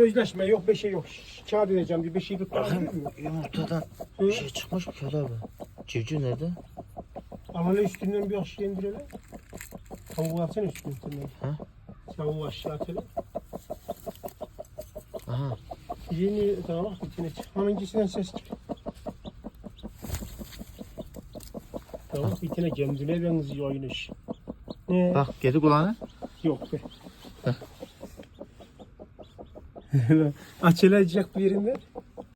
Sözleşme yok, bir şey yok. Kağıt edeceğim diye bir şey tutturabilir Bakın mi? yumurtadan bir şey çıkmış mı Köle abi? Civciv nerede? Alanı üstünden bir aşağı indirelim. Tavuğu alsana üstünden. Ha? Tavuğu aşağı atalım. Aha. Yeni daha bak içine çık. Hangisinden ses çık. Tamam, bir tane kendine benziyor oyun iş. Ne? Bak geri kulağına. Yok be. Açılacak bir yerinden.